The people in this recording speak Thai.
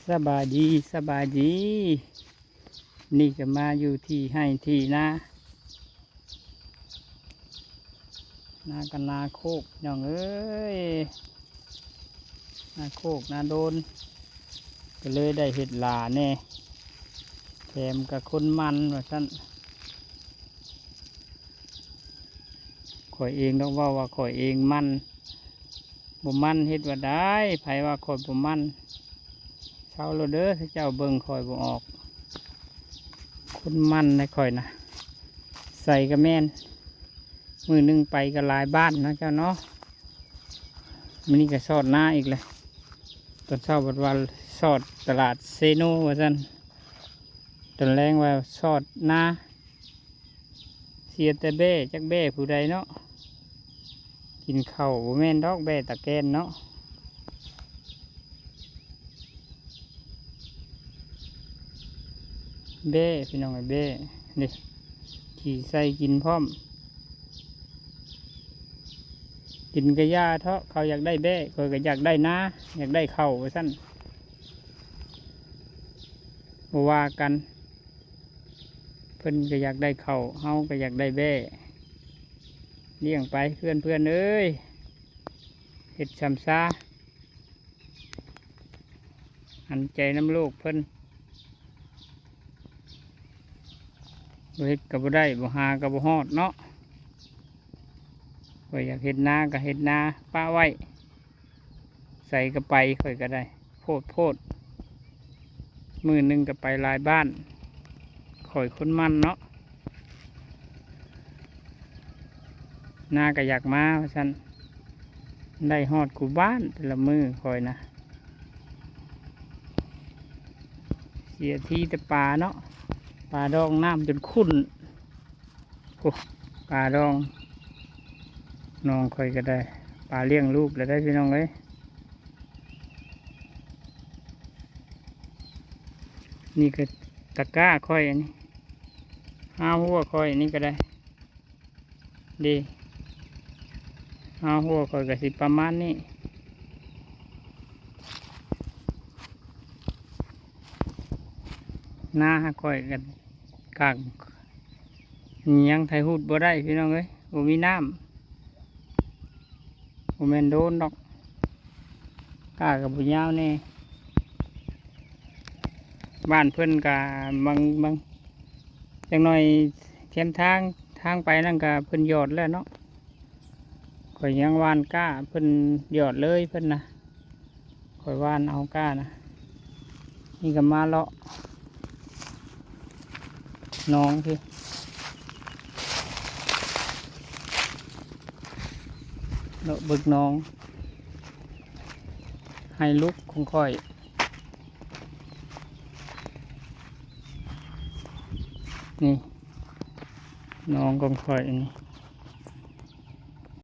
สบายดีสบายดีนี่ก็มาอยู่ที่ให้ที่นากันนาโคกน้องเอ้ยนาโคกนาโดนก็เลยได้เห็ดหลาแน่แถมกับคนมันว่าซั่นข่อยเองต้องว่าข่อยเองมันบ่มันเฮ็ดว่าได้ไผว่าข่อยบ่มันเช้าโลดเด้อถ้าเจ้าเบิ่งข่อยบ่ออกคนมันนะข่อยนะใส่กระแม่นมือหนึ่งไปก็หลายบ้านนะเจ้าเนาะมันนี่ก็สอดหน้าอีกเลยตอนเช้าบัดวันสอดตลาดเซโนว่าซั่นตอนแรงว่าสอดหน้าเสียแต่เบ้จักเบ้ผู้ใดเนาะกินข้าวบ่แม่นดอกเบ้ตะแกนเนาะเบ้พี่น้องไอ้เบ้นี่ขี่ใส่กินพร้อมกินกระยาเถาะเขาอยากได้เบ้ก็อยากได้นาอยากได้ข้าวว่าซั่นบ่ว่ากันเพิ่นก็อยากได้ข้าวเฮาก็อยากได้เบ้เลี้ยงไปเพื่อนเอ้ยเฮ็ดซ้ำซาหันใจน้ำลูกเพิ่นบ่เฮ็ดก็บ่ได้บ่หาก็บ่ฮอดเนาะข่อยอยากเฮ็ดนาก็เฮ็ดนาป้าไว้ใส่ก็ไปข่อยก็ได้โพดมือหนึ่งก็ไปหลายบ้านข่อยคนมันเนาะนาก็อยากมาเพราะฉะนั้นได้ฮอดกูบ้านแต่ละมือข่อยนะเสียทีแต่ปลาเนาะปลาดองน้ำจนขุ่นโอ้ปลาดองน้องข่อยก็ได้ปลาเลี้ยงลูกแล้วได้พี่น้องเลยนี่ก็ตะกร้าค่อยอันนี้ห้าหัวค่อยอันนี้ก็ได้ดีห้าหัวค่อยก็สิประมาณนี้หน้าค่อยกันกางยังไทยหูดบ่ได้พี่น้องเอ้ยบ่มีน้ำบ่แม่นโดนดอกกากับบุญยาวแน่บ้านเพิ่นกะบางจังหน่อยเทียมทางไปนั่นกะเพิ่นหยอดแล้วเนาะข่อยยังวานก้าเพิ่นหยอดเลยเพิ่นนะข่อยวานเอาก้านะนี่ก็มาเลาะน้องพี่เลาะบึกน้องให้ลูกของข่อยนี่น้องของข่อยนี่